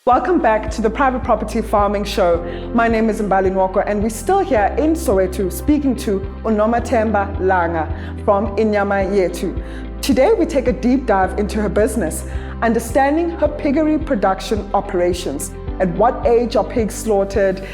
Welcome back to the Private Property Farming Show. My name is Mbali Nwoko and we're still here in Soweto speaking to Nomathemba Langa from Inyama Yetu. Today we take a deep dive into her business, understanding her piggery production operations, at what age are pigs slaughtered,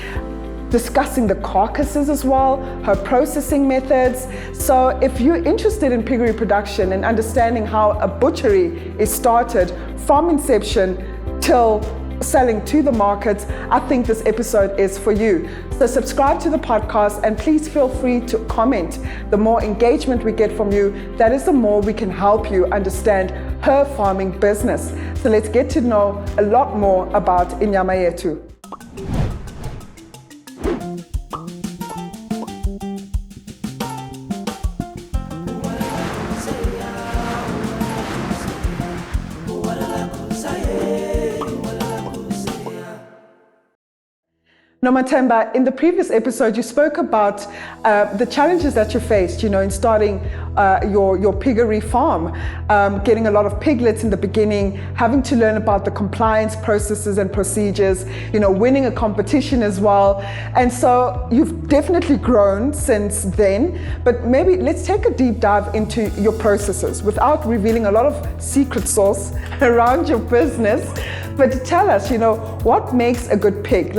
discussing the carcasses as well, her processing methods. So if you're interested in piggery production and understanding how a butchery is started from inception till selling to the markets, I think this episode is for you. So subscribe to the podcast and please feel free to comment. The more engagement we get from you, that is the more we can help you understand her farming business. So let's get to know a lot more about Inyama Yetu. Nomathemba, in the previous episode, you spoke about the challenges that you faced, in starting your piggery farm, getting a lot of piglets in the beginning, having to learn about the compliance processes and procedures, winning a competition as well. And so you've definitely grown since then, but maybe let's take a deep dive into your processes without revealing a lot of secret sauce around your business. But tell us, what makes a good pig?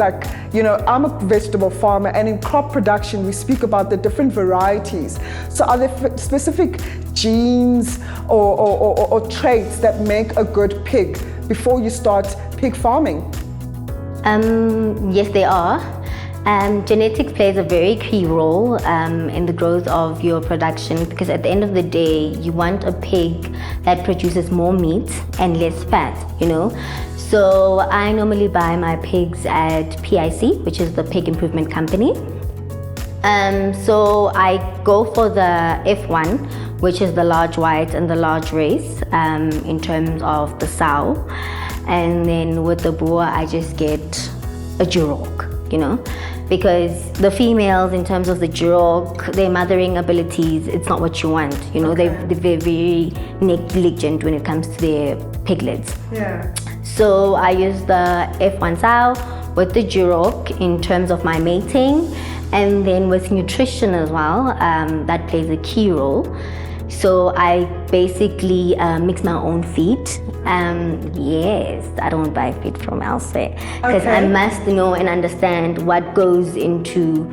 I'm a vegetable farmer, and in crop production, we speak about the different varieties. So are there specific genes or traits that make a good pig before you start pig farming? Yes, there are. Genetics plays a very key role in the growth of your production, because at the end of the day, you want a pig that produces more meat and less fat, So I normally buy my pigs at PIC, which is the Pig Improvement Company. So I go for the F1, which is the large white and the large race in terms of the sow. And then with the boer, I just get a Duroc, because the females, in terms of the Duroc, their mothering abilities, it's not what you want. Okay. They're very negligent when it comes to their piglets. Yeah. So I use the F1 sow with the Duroc in terms of my mating, and then with nutrition as well, that plays a key role. So I basically mix my own feed. Yes, I don't buy feed from elsewhere, because I must know and understand what goes into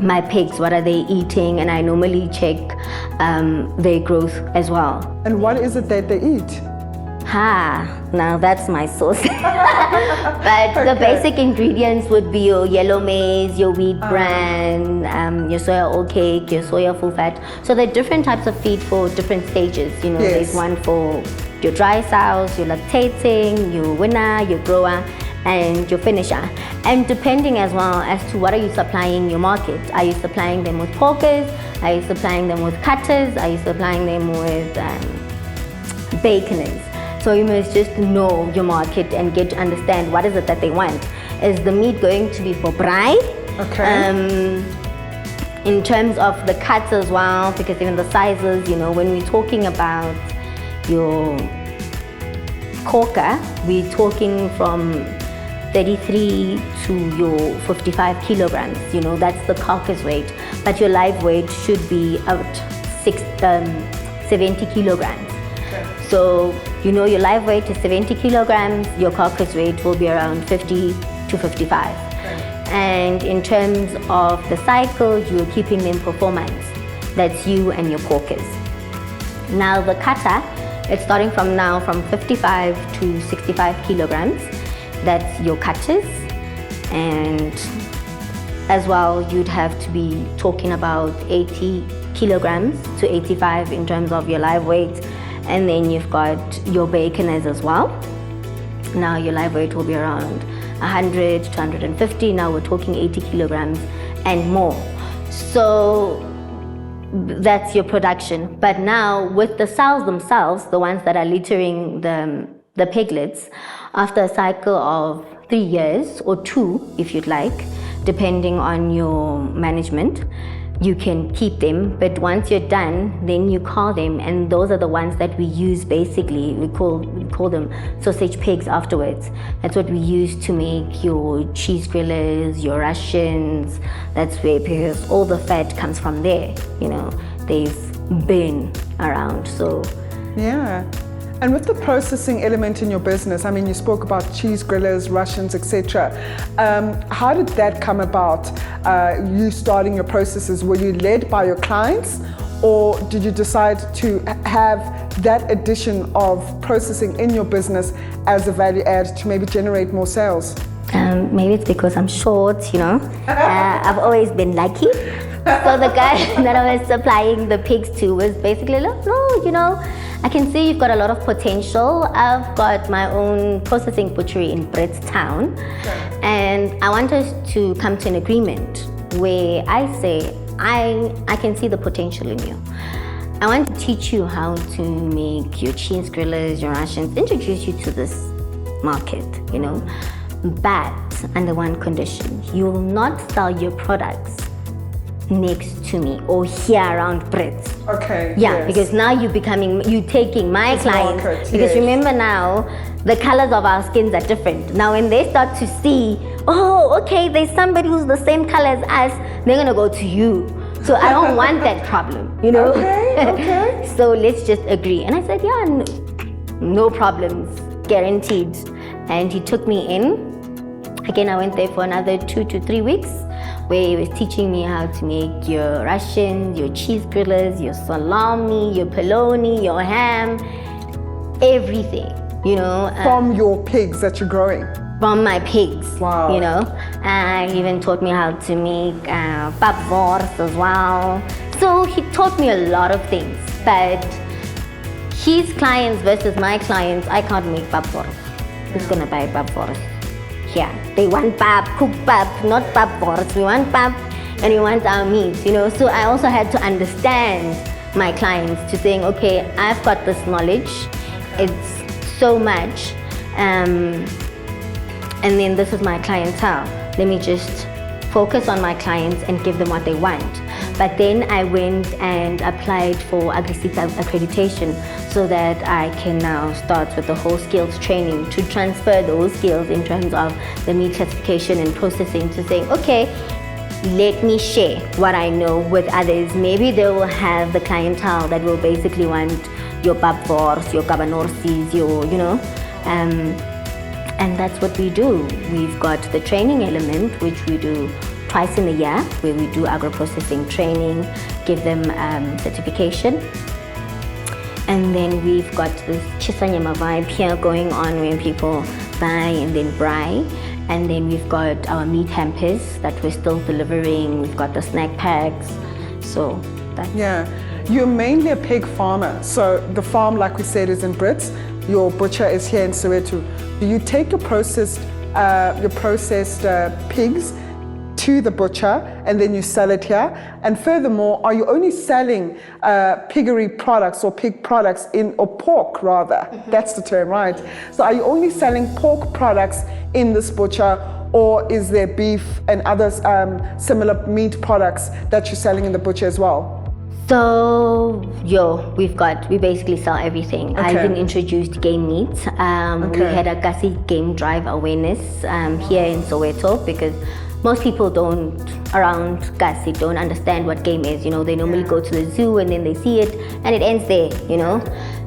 my pigs, what are they eating, and I normally check their growth as well. And what is it that they eat? Now that's my sauce. But the basic ingredients would be your yellow maize, your wheat bran, your soya oat cake, your soya full fat. So there are different types of feed for different stages. Yes. There's one for your dry sows, your lactating, your winner, your grower, and your finisher. And depending as well as to what are you supplying your market. Are you supplying them with porkers? Are you supplying them with cutters? Are you supplying them with baconers? So you must just know your market and get to understand what is it that they want. Is the meat going to be for braai? Okay. In terms of the cuts as well, because even the sizes, when we're talking about your corker, we're talking from 33 to your 55 kilograms. That's the carcass weight. But your live weight should be about 70 kilograms. So, your live weight is 70 kilograms, your carcass weight will be around 50 to 55. And in terms of the cycle, you're keeping them for 4 months. That's you and your porkers. Now the cutter, it's starting from 55 to 65 kilograms. That's your cutters. And as well, you'd have to be talking about 80 kilograms to 85 in terms of your live weight. And then you've got your baconers as well. Now your live weight will be around 100 to 150. Now we're talking 80 kilograms and more. So that's your production. But now with the sows themselves, the ones that are littering the piglets, after a cycle of 3 years or 2, if you'd like, depending on your management, you can keep them, but once you're done, then you call them, and those are the ones that we use basically. We call them sausage pigs afterwards. That's what we use to make your cheese grillers, your Russians. That's where, because all the fat comes from there, you know, they've been around, so. Yeah. And with the processing element in your business, I mean, you spoke about cheese grillers, Russians, etc. How did that come about? You starting your processes, were you led by your clients, or did you decide to have that addition of processing in your business as a value add to maybe generate more sales? Maybe it's because I'm short, you know. I've always been lucky. So the guy that I was supplying the pigs to was basically like, no, you know, I can see you've got a lot of potential. I've got my own processing butchery in Bridgetown, and I want us to come to an agreement where I say, I can see the potential in you. I want to teach you how to make your cheese grillers, your Russians, introduce you to this market, you know, but under one condition: you will not sell your products next to me or here around Brits. Okay. Yeah, yes. because now you're taking my This clients. market, Because yes. remember now, the colors of our skins are different. Now when they start to see, oh, okay, there's somebody who's the same color as us, they're gonna go to you. So I don't want that problem, you know? Okay. So let's just agree. And I said, yeah, no problems, guaranteed. And he took me in. Again, I went there for another 2 to 3 weeks, where he was teaching me how to make your Russians, your cheese grillers, your salami, your polony, your ham, everything, you know. From your pigs that you're growing? From my pigs, Wow. you know. He even taught me how to make papvors as well. So he taught me a lot of things, but his clients versus my clients, I can't make papvors. Who's gonna buy papvors? Yeah, they want pap, cooked pap, not papvors. We want pap and we want our meat, you know. So I also had to understand my clients to saying, okay, I've got this knowledge. It's so much. And then this is my clientele. Let me just focus on my clients and give them what they want. But then I went and applied for Agrisita accreditation so that I can now start with the whole skills training to transfer those skills in terms of the meat classification and processing to saying, okay, let me share what I know with others. Maybe they will have the clientele that will basically want your papvors, your cabanorsis, your, you know, and that's what we do. We've got the training element, which we do twice in a year, where we do agro-processing training, give them certification. And then we've got this Chisanyama vibe here going on where people buy and then braai. And then we've got our meat hampers that we're still delivering. We've got the snack packs. So that's... Yeah. You're mainly a pig farmer. So the farm, like we said, is in Brits. Your butcher is here in Soweto. Do you take your processed pigs to the butcher and then you sell it here? And furthermore, are you only selling piggery products or pig products or pork rather? Mm-hmm. That's the term, right? So are you only selling pork products in this butcher, or is there beef and other similar meat products that you're selling in the butcher as well? So, we basically sell everything. Okay. I even introduced game meat. We had a Gussie game drive awareness here in Soweto, because most people around Gussie don't understand what game is. You know, they normally go to the zoo and then they see it and it ends there, you know.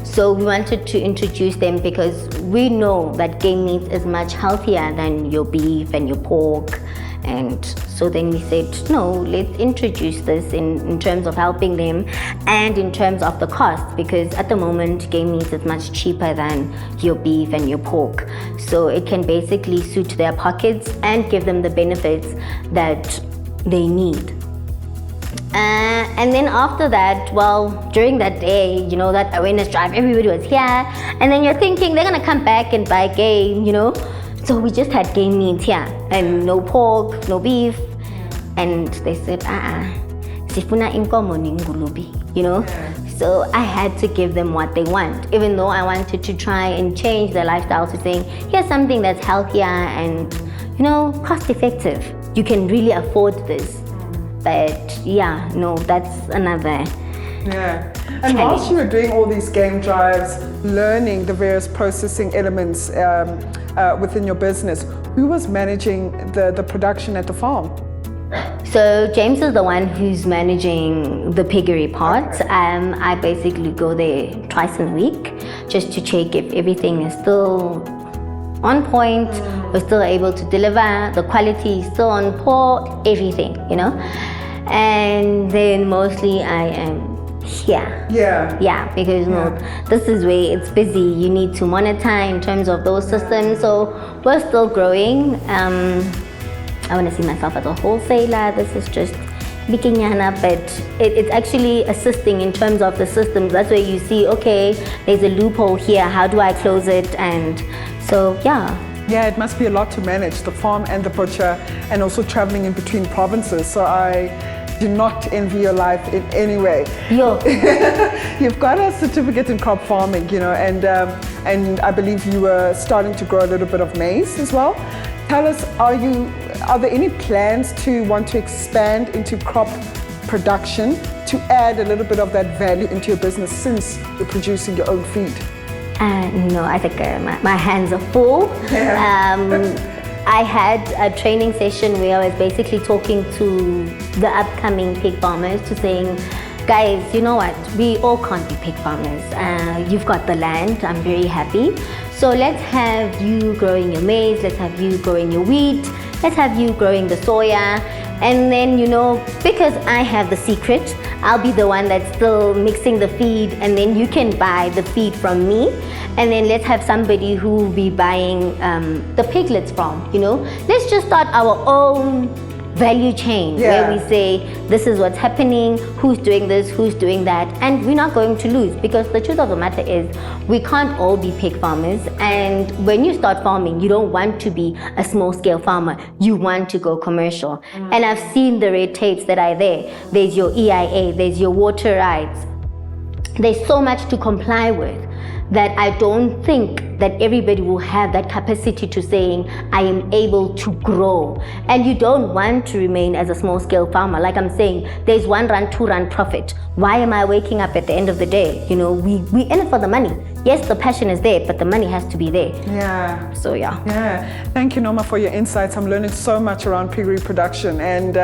So we wanted to introduce them because we know that game meat is much healthier than your beef and your pork. And so then we said, no, let's introduce this in terms of helping them and in terms of the cost, because at the moment game meat is much cheaper than your beef and your pork. So it can basically suit their pockets and give them the benefits that they need. And then after that, during that day, you know, that awareness drive, everybody was here. And then you're thinking they're going to come back and buy game, you know. So we just had game meat here and no pork, no beef. And they said, sifuna inkomo ningulubi, you know. So I had to give them what they want, even though I wanted to try and change their lifestyle to saying, here's something that's healthier and, you know, cost effective. You can really afford this. But yeah, no, that's another. Yeah. And whilst you were doing all these game drives, learning the various processing elements within your business, who was managing the production at the farm? So James is the one who's managing the piggery part. Okay. I basically go there twice a week just to check if everything is still on point, we're still able to deliver, the quality is still on par, everything, you know. And then mostly I am here. Yeah, because you know, this is where it's busy. You need to monitor in terms of those systems. So we're still growing. I want to see myself as a wholesaler. This is just bikinyana, but it's actually assisting in terms of the systems. That's where you see, okay, there's a loophole here. How do I close it? And so, yeah. Yeah, it must be a lot to manage, the farm and the butcher, and also traveling in between provinces. So I do not envy your life in any way. You've got a certificate in crop farming, you know, and I believe you were starting to grow a little bit of maize as well. Tell us, are there any plans to want to expand into crop production to add a little bit of that value into your business since you're producing your own feed? No, I think my hands are full. I had a training session where I was basically talking to the upcoming pig farmers to saying, guys, you know what, we all can't be pig farmers. You've got the land, I'm very happy. So let's have you growing your maize, let's have you growing your wheat, let's have you growing the soya. And then, you know, because I have the secret, I'll be the one that's still mixing the feed, and then you can buy the feed from me. And then let's have somebody who will be buying the piglets from, you know. Let's just start our own value chain where we say this is what's happening, who's doing this, who's doing that, and we're not going to lose, because the truth of the matter is we can't all be pig farmers. And when you start farming, you don't want to be a small scale farmer, you want to go commercial. And I've seen the red tapes that are there. There's your EIA, there's your water rights, there's so much to comply with that I don't think that everybody will have that capacity to saying, I am able to grow. And you don't want to remain as a small scale farmer. Like I'm saying, there's 1 rand, 2 rand profit. Why am I waking up at the end of the day? You know, we in it for the money. Yes, the passion is there, but the money has to be there. Yeah. So yeah. Yeah. Thank you, Noma, for your insights. I'm learning so much around piggery production, and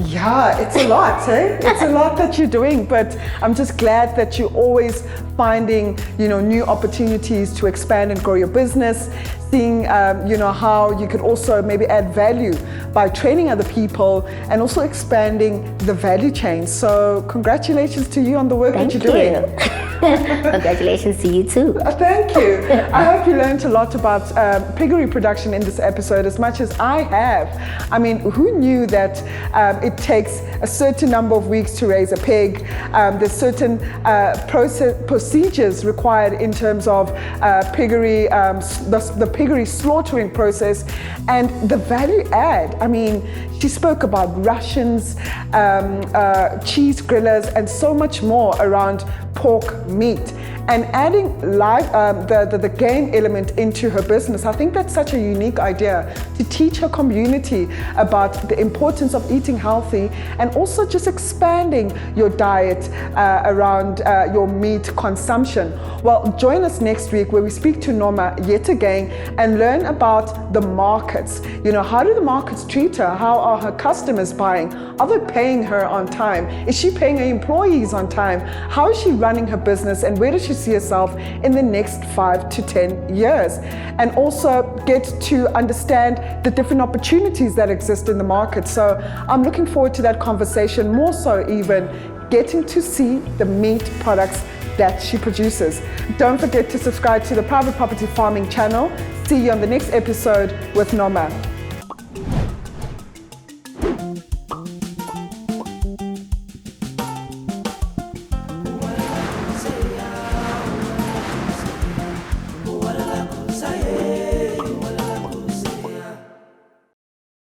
yeah, it's a lot, eh? It's a lot that you're doing, but I'm just glad that you're always finding, you know, new opportunities to expand and grow your business, seeing, you know, how you could also maybe add value by training other people and also expanding the value chain. So congratulations to you on the work that you're doing. Congratulations to you too. Thank you. I hope you learned a lot about piggery production in this episode as much as I have. I mean, who knew that it takes a certain number of weeks to raise a pig? There's certain procedures required in terms of piggery, the piggery slaughtering process, and the value add. I mean, she spoke about Russians, cheese grillers, and so much more around pork meat. And adding live, the game element into her business, I think that's such a unique idea to teach her community about the importance of eating healthy and also just expanding your diet around your meat consumption. Well, join us next week where we speak to Noma yet again and learn about the markets. You know, how do the markets treat her? How are her customers buying? Are they paying her on time? Is she paying her employees on time? How is she running her business, and where does she see herself in the next 5 to 10 years? And also get to understand the different opportunities that exist in the market. So I'm looking forward to that conversation, more so even getting to see the meat products that she produces. Don't forget to subscribe to the Private Property Farming channel. See you on the next episode with Noma.